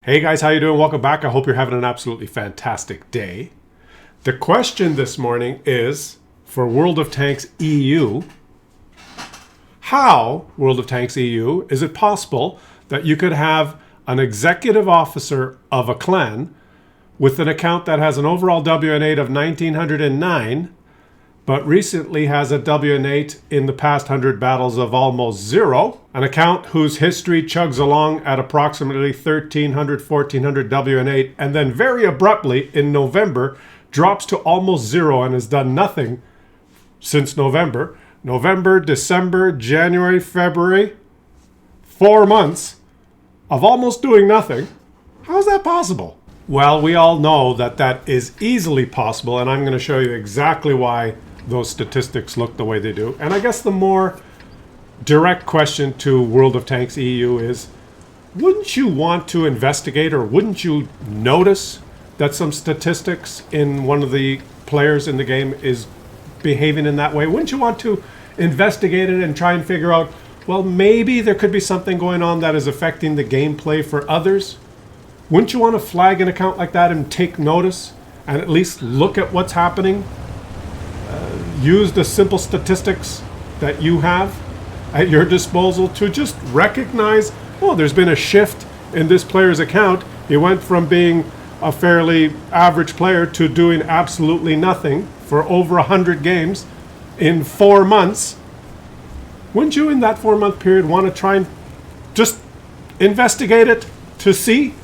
Hey guys, how you doing? Welcome back. I hope you're having an absolutely fantastic day. The question this morning is, for World of Tanks EU, how, World of Tanks EU, is it possible that you could have an executive officer of a clan with an account that has an overall WN8 of 1909, but recently has a WN8 in the past 100 battles of almost 0, an account whose history chugs along at approximately 1300, 1400 WN8, and then very abruptly in November drops to almost 0 and has done nothing since November. November, December, January, February, 4 months of almost doing nothing. How is that possible? Well, we all know that that is easily possible, and I'm going to show you exactly why those statistics look the way they do. And I guess the more direct question to World of Tanks EU is, wouldn't you want to investigate, or wouldn't you notice that some statistics in one of the players in the game is behaving in that way? Wouldn't you want to investigate it and try and figure out, well, maybe there could be something going on that is affecting the gameplay for others? Wouldn't you want to flag an account like that and take notice and at least look at what's happening? Use the simple statistics that you have at your disposal to just recognize, oh, there's been a shift in this player's account. He went from being a fairly average player to doing absolutely nothing for over 100 games in 4 months. Wouldn't you, in that 4-month period, want to try and just investigate it to see?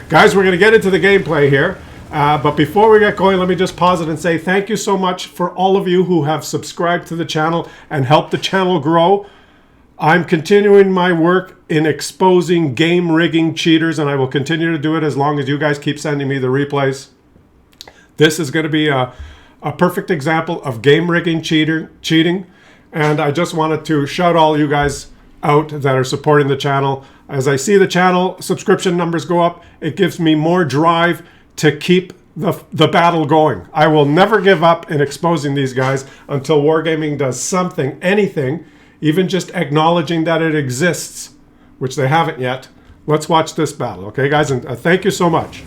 Guys, we're going to get into the gameplay here. But before we get going, let me just pause it and say thank you so much for all of you who have subscribed to the channel and helped the channel grow. I'm continuing my work in exposing game rigging cheaters, and I will continue to do it as long as you guys keep sending me the replays. This is going to be a perfect example of game rigging cheating, and I just wanted to shout all you guys out that are supporting the channel. As I see the channel subscription numbers go up, it gives me more drive to keep the battle going. I will never give up in exposing these guys until WarGaming does something, anything, even just acknowledging that it exists, which they haven't yet. Let's watch this battle, okay, guys? And thank you so much.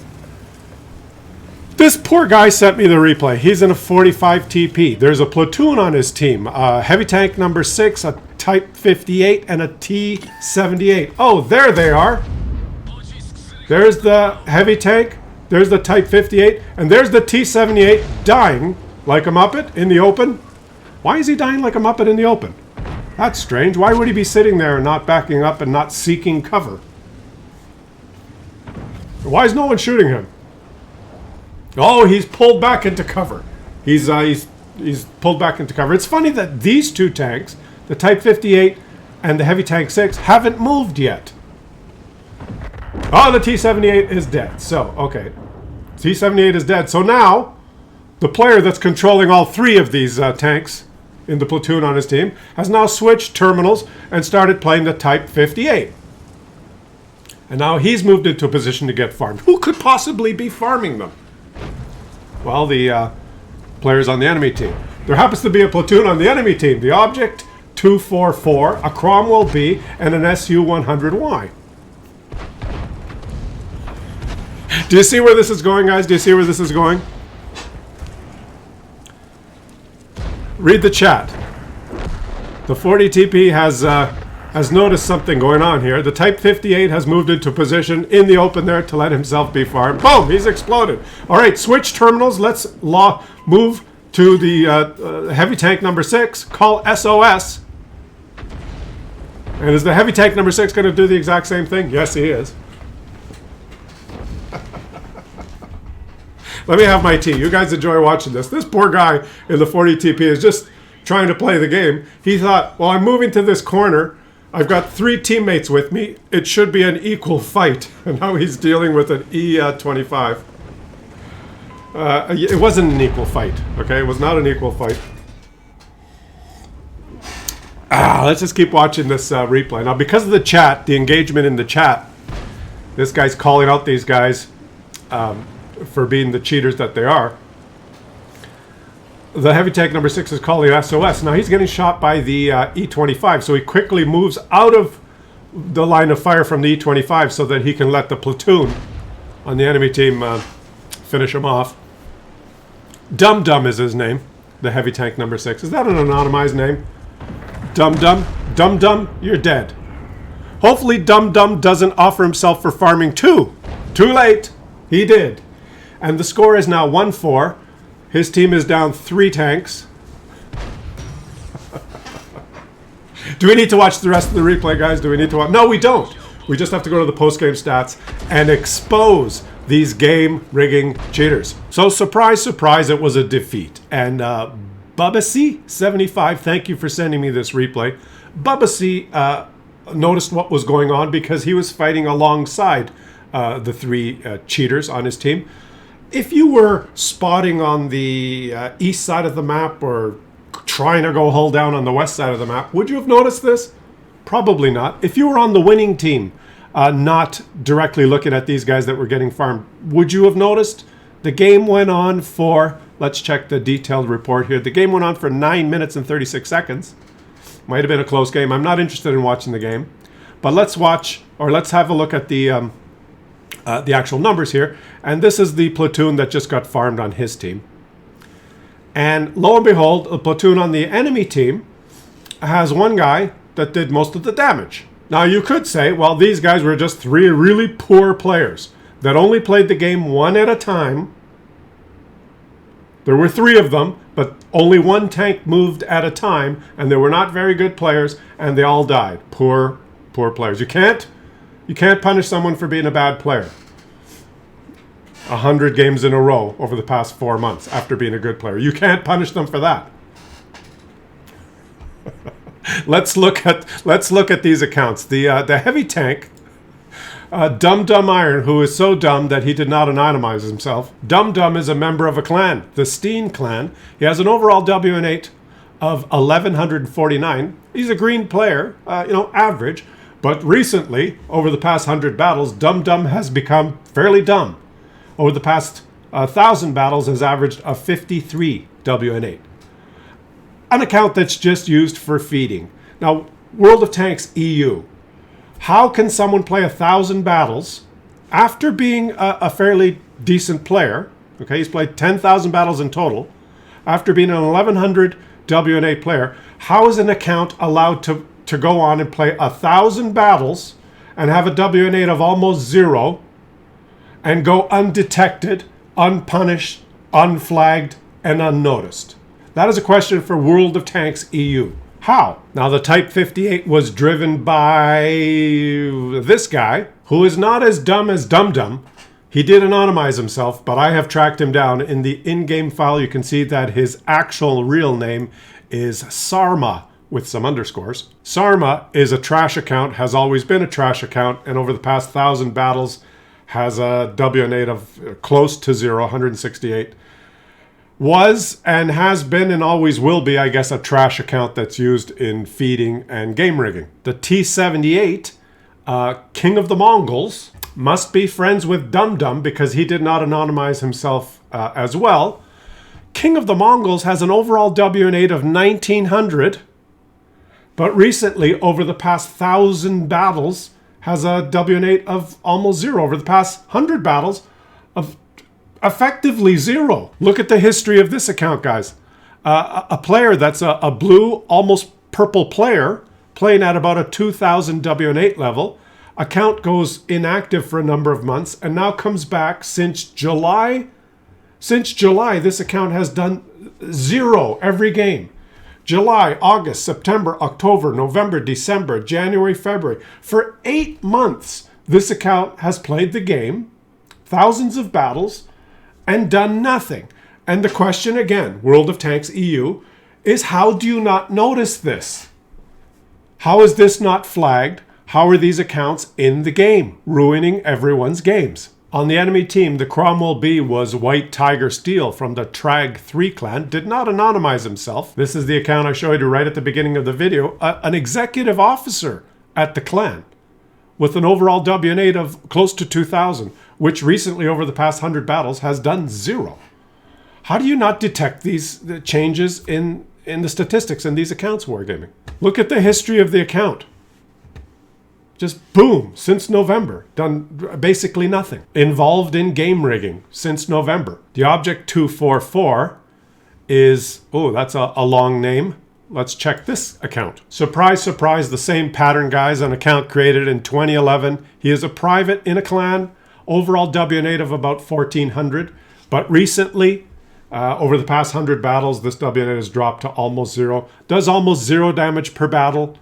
This poor guy sent me the replay. He's in a 45 TP. There's a platoon on his team. Heavy tank number 6, a Type 58, and a T-78. Oh, there they are. There's the heavy tank. There's the Type 58, and there's the T-78 dying like a Muppet in the open. Why is he dying like a Muppet in the open? That's strange. Why would he be sitting there and not backing up and not seeking cover? Why is no one shooting him? Oh, he's pulled back into cover. He's pulled back into cover. It's funny that these two tanks, the Type 58 and the Heavy Tank 6, haven't moved yet. Oh, the T-78 is dead. So, okay. T-78 is dead. So now, the player that's controlling all 3 of these tanks in the platoon on his team has now switched terminals and started playing the Type 58. And now he's moved into a position to get farmed. Who could possibly be farming them? Well, the players on the enemy team. There happens to be a platoon on the enemy team. The Object 244, a Cromwell B, and an SU-100Y. Do you see where this is going, guys? Do you see where this is going? Read the chat. The 40 TP has noticed something going on here. The Type 58 has moved into position in the open there to let himself be farmed. Boom! He's exploded. All right, switch terminals. Let's move to the heavy tank number 6. Call SOS. And is the heavy tank number 6 going to do the exact same thing? Yes, he is. Let me have my tea. You guys enjoy watching this. This poor guy in the 40 TP is just trying to play the game. He thought, well, I'm moving to this corner. I've got 3 teammates with me. It should be an equal fight. And now he's dealing with an E-25. It wasn't an equal fight, okay? It was not an equal fight. Let's just keep watching this replay. Now, because of the chat, the engagement in the chat, this guy's calling out these guys for being the cheaters that they are. The heavy tank number 6 is calling SOS. Now he's getting shot by the E-25, so he quickly moves out of the line of fire from the E-25 so that he can let the platoon on the enemy team finish him off. Dum Dum is his name, the heavy tank number 6. Is that an anonymized name? Dum Dum? Dum Dum, you're dead. Hopefully Dum Dum doesn't offer himself for farming too. Too late. He did. And the score is now 1-4. His team is down 3 tanks. Do we need to watch the rest of the replay, guys? Do we need to watch? No, we don't. We just have to go to the post-game stats and expose these game rigging cheaters. So surprise, surprise, it was a defeat. And Bubba C75, thank you for sending me this replay. Bubba C noticed what was going on because he was fighting alongside the 3 cheaters on his team. If you were spotting on the east side of the map or trying to go hull down on the west side of the map, would you have noticed this? Probably not. If you were on the winning team, not directly looking at these guys that were getting farmed, would you have noticed? The game went on for, let's check the detailed report here. The game went on for 9 minutes and 36 seconds. Might have been a close game. I'm not interested in watching the game. But let's watch, or let's have a look at the actual numbers here. And this is the platoon that just got farmed on his team. And lo and behold, the platoon on the enemy team has one guy that did most of the damage. Now you could say, well, these guys were just 3 really poor players that only played the game one at a time. There were 3 of them, but only 1 tank moved at a time, and they were not very good players, and they all died. Poor players. You can't punish someone for being a bad player 100 games in a row over the past 4 months after being a good player. You can't punish them for that. Let's look at these accounts. The heavy tank, Dum Dum Iron, who is so dumb that he did not anonymize himself. Dum Dum is a member of a clan, the Steen clan. He has an overall WN8 of 1149. He's a green player, average. But recently, over the past 100 battles, Dum Dum has become fairly dumb. Over the past 1,000 battles, has averaged a 53 WN8. An account that's just used for feeding. Now, World of Tanks EU. How can someone play 1,000 battles after being a fairly decent player? Okay, he's played 10,000 battles in total. After being an 1,100 WN8 player, how is an account allowed to go on and play 1,000 battles and have a WN8 of almost 0 and go undetected, unpunished, unflagged, and unnoticed? That is a question for World of Tanks EU. How? Now, the Type 58 was driven by this guy, who is not as dumb as Dum Dum. He did anonymize himself, but I have tracked him down. In the in-game file, you can see that his actual real name is Sarma, with some underscores. Sarma is a trash account, has always been a trash account, and over the past 1,000 battles has a WN8 of close to 0, 168. Was and has been and always will be, I guess, a trash account that's used in feeding and game rigging. The T78, King of the Mongols, must be friends with Dum Dum because he did not anonymize himself as well. King of the Mongols has an overall WN8 of 1,900, but recently, over the past 1,000 battles, has a WN8 of almost 0. Over the past 100 battles, of effectively 0. Look at the history of this account, guys. A player that's a blue, almost purple player, playing at about a 2,000 WN8 level. Account goes inactive for a number of months and now comes back since July. Since July, this account has done 0 every game. July, August, September, October, November, December, January, February. For 8 months, this account has played the game, thousands of battles, and done nothing. And the question again, World of Tanks EU, is how do you not notice this? How is this not flagged? How are these accounts in the game, ruining everyone's games? On the enemy team, the Cromwell B was White Tiger Steel from the Trag 3 clan, did not anonymize himself. This is the account I showed you right at the beginning of the video. An executive officer at the clan with an overall WN8 of close to 2,000, which recently over the past 100 battles has done 0. How do you not detect these changes in the statistics in these accounts, WarGaming? Look at the history of the account. Just boom, since November. Done basically nothing. Involved in game rigging since November. The object 244 is, oh, that's a long name. Let's check this account. Surprise, surprise, the same pattern, guys. An account created in 2011. He is a private in a clan. Overall WN8 of about 1,400. But recently, over the past 100 battles, this WN8 has dropped to almost 0. Does almost 0 damage per battle.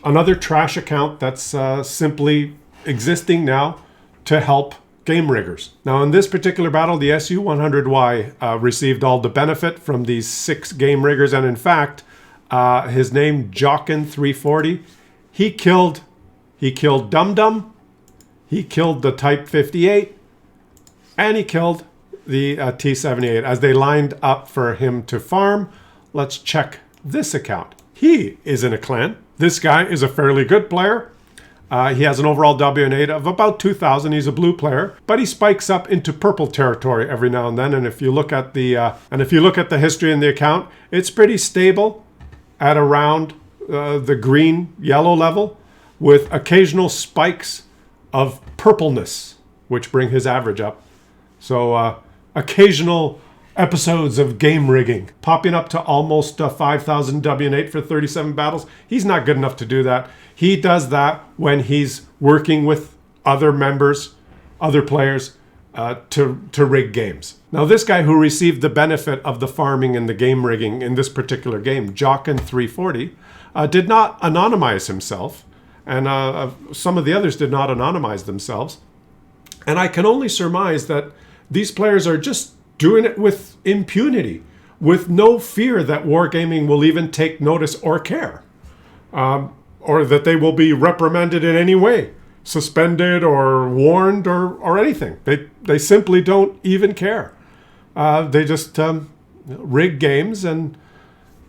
Another trash account that's simply existing now to help game riggers. Now, in this particular battle, the SU-100Y received all the benefit from these 6 game riggers. And in fact, his name, Jockin340, he killed Dum Dum, he killed the Type 58, and he killed the T-78 as they lined up for him to farm. Let's check this account. He is in a clan. This guy is a fairly good player. He has an overall WN8 of about 2,000. He's a blue player, but he spikes up into purple territory every now and then. And if you look at the history in the account, it's pretty stable at around the green-yellow level, with occasional spikes of purpleness, which bring his average up. So occasional episodes of game rigging, popping up to almost 5,000 WN8 for 37 battles. He's not good enough to do that. He does that when he's working with other members, other players, to rig games. Now, this guy who received the benefit of the farming and the game rigging in this particular game, Jockin340, did not anonymize himself, and some of the others did not anonymize themselves. And I can only surmise that these players are just doing it with impunity, with no fear that WarGaming will even take notice or care, or that they will be reprimanded in any way, suspended or warned or anything. They simply don't even care. They just rig games and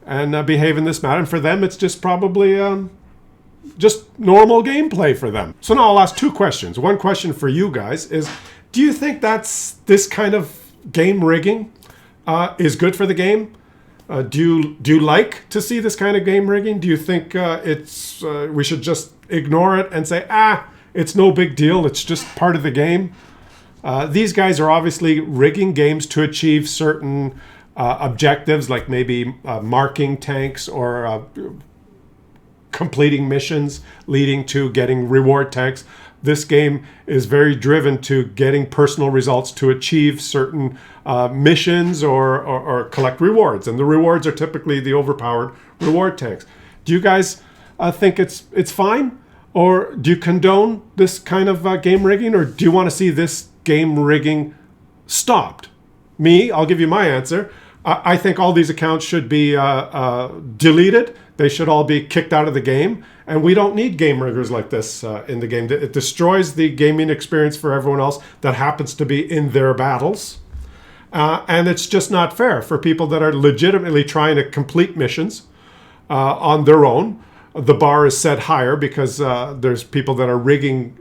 behave in this manner. And for them, it's just probably just normal gameplay for them. So now I'll ask 2 questions. One question for you guys is, do you think this kind of game rigging is good for the game? Do you like to see this kind of game rigging? Do you think we should just ignore it and say, it's no big deal, it's just part of the game? These guys are obviously rigging games to achieve certain objectives, like maybe marking tanks or completing missions leading to getting reward tanks. This game is very driven to getting personal results to achieve certain missions or collect rewards. And the rewards are typically the overpowered reward tanks. Do you guys think it's fine? Or do you condone this kind of game rigging? Or do you want to see this game rigging stopped? Me, I'll give you my answer. I think all these accounts should be deleted. They should all be kicked out of the game. And we don't need game riggers like this in the game. It destroys the gaming experience for everyone else that happens to be in their battles. And it's just not fair for people that are legitimately trying to complete missions on their own. The bar is set higher because there's people that are rigging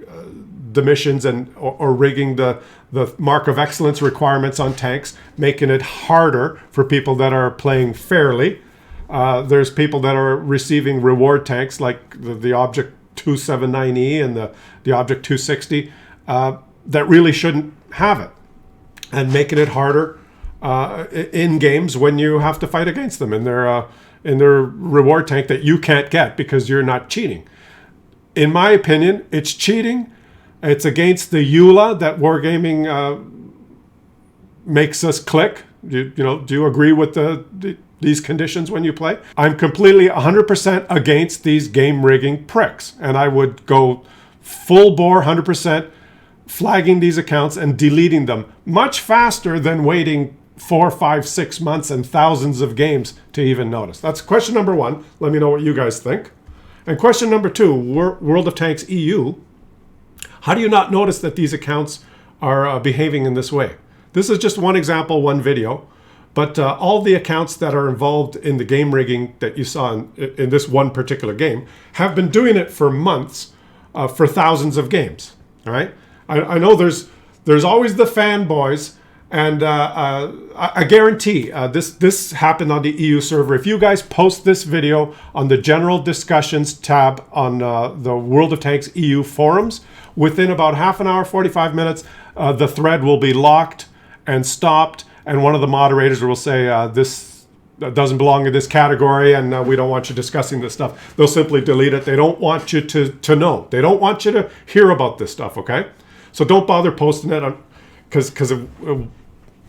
the missions or rigging the mark of excellence requirements on tanks, making it harder for people that are playing fairly. There's people that are receiving reward tanks like the Object 279E and the Object 260 that really shouldn't have it, and making it harder in games when you have to fight against them in their reward tank that you can't get because you're not cheating. In my opinion, it's cheating. It's against the EULA that WarGaming makes us click. Do you agree with these conditions when you play? I'm completely 100% against these game rigging pricks, and I would go full bore 100% flagging these accounts and deleting them much faster than waiting 4, 5, 6 months and thousands of games to even notice. That's question number 1. Let me know what you guys think. And question number 2, World of Tanks EU. How do you not notice that these accounts are behaving in this way? This is just one example, one video, but all the accounts that are involved in the game rigging that you saw in this one particular game have been doing it for months, for thousands of games. All right, I know there's always the fanboys And I guarantee this happened on the EU server. If you guys post this video on the general discussions tab on the World of Tanks EU forums, within about half an hour, 45 minutes, the thread will be locked and stopped. And one of the moderators will say, this doesn't belong in this category and we don't want you discussing this stuff. They'll simply delete it. They don't want you to know. They don't want you to hear about this stuff, okay? So don't bother posting it because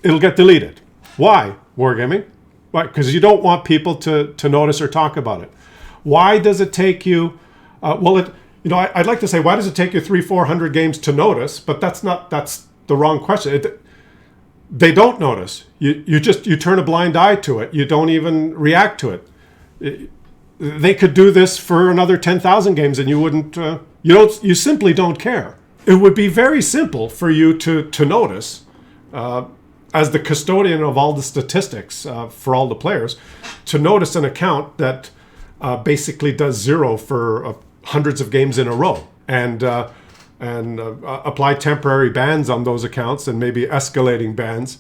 it'll get deleted. Why, Wargaming? Why? Because you don't want people to notice or talk about it. Why does it take you? I'd like to say, why does it take you 300-400 games to notice? But that's the wrong question. They don't notice. You turn a blind eye to it. You don't even react to it. They could do this for another 10,000 games, and you wouldn't. You simply don't care. It would be very simple for you to notice. As the custodian of all the statistics for all the players, to notice an account that basically does 0 for hundreds of games in a row, and apply temporary bans on those accounts and maybe escalating bans,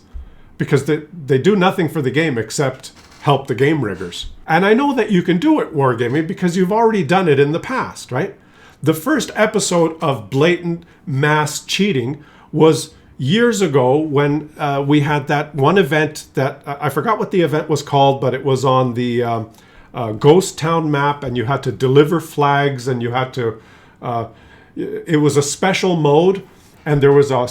because they do nothing for the game except help the game riggers. And I know that you can do it, Wargaming, because you've already done it in the past, right? The first episode of blatant mass cheating was years ago when we had that one event that I forgot what the event was called, but it was on the Ghost Town map, and you had to deliver flags, and you had to. It was a special mode, and there was a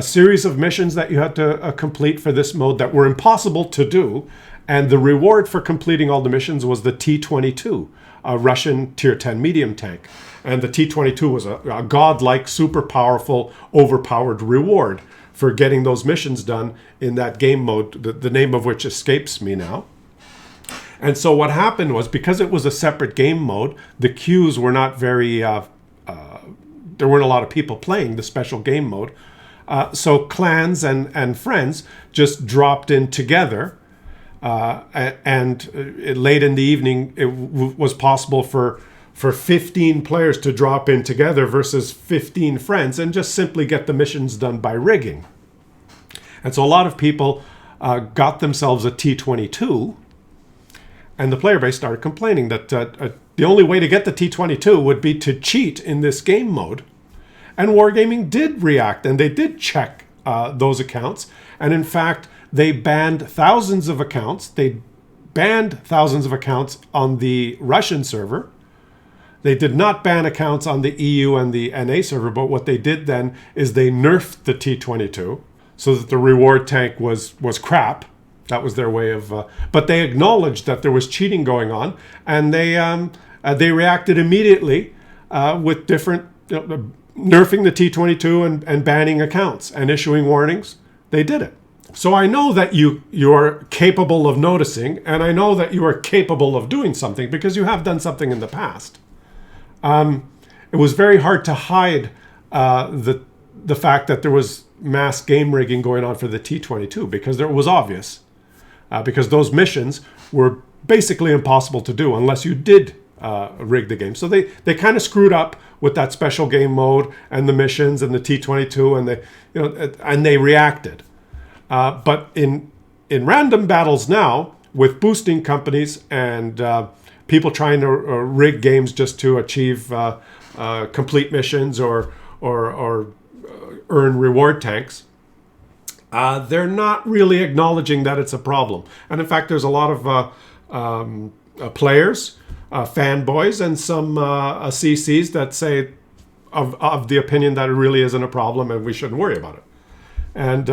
series of missions that you had to complete for this mode that were impossible to do, and the reward for completing all the missions was the T-22, a Russian Tier 10 medium tank. And the T-22 was a godlike, super powerful, overpowered reward for getting those missions done in that game mode, the name of which escapes me now. And so what happened was, because it was a separate game mode, the queues were not very, there weren't a lot of people playing the special game mode. So clans and friends just dropped in together. And late in the evening, it was possible for 15 players to drop in together versus 15 friends and just simply get the missions done by rigging. And so a lot of people got themselves a T-22, and the player base started complaining that the only way to get the T-22 would be to cheat in this game mode. And Wargaming did react, and they did check those accounts. And in fact, they banned thousands of accounts. They banned thousands of accounts on the Russian server. They did not ban accounts on the EU and the NA server, but what they did then is they nerfed the T-22 so that the reward tank was crap. That was their way of... but they acknowledged that there was cheating going on, and they reacted immediately with different... nerfing the T-22 and banning accounts and issuing warnings. They did it. So I know that you're capable of noticing, and I know that you are capable of doing something because you have done something in the past. It was very hard to hide the fact that there was mass game rigging going on for the T-22 because it was obvious. Because those missions were basically impossible to do unless you did rig the game. So they kind of screwed up with that special game mode and the missions and the T-22, and they reacted. But in random battles now, with boosting companies and people trying to rig games just to achieve complete missions or earn reward tanks, they're not really acknowledging that it's a problem. And in fact, there's a lot of players, fanboys, and some CCs that say of the opinion that it really isn't a problem and we shouldn't worry about it. And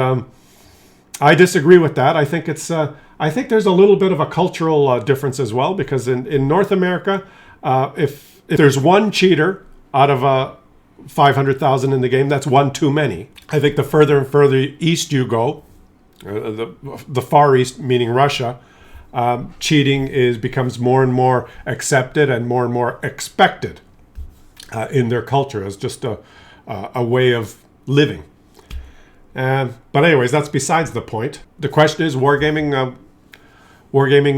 I disagree with that. I think it's. I think there's a little bit of a cultural difference as well, because in North America, if there's one cheater out of 500,000 in the game, that's one too many. I think the further and further east you go, the far east, meaning Russia, cheating becomes more and more accepted and more expected in their culture as just a way of living. But anyways, that's besides the point. The question is, WarGaming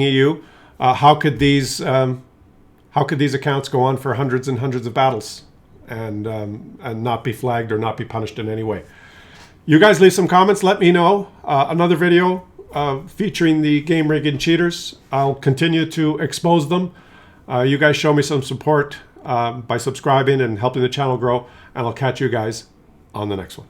EU, how could these accounts go on for hundreds and hundreds of battles and not be flagged or not be punished in any way? You guys leave some comments. Let me know. Another video featuring the game rigging cheaters. I'll continue to expose them. You guys show me some support by subscribing and helping the channel grow. And I'll catch you guys on the next one.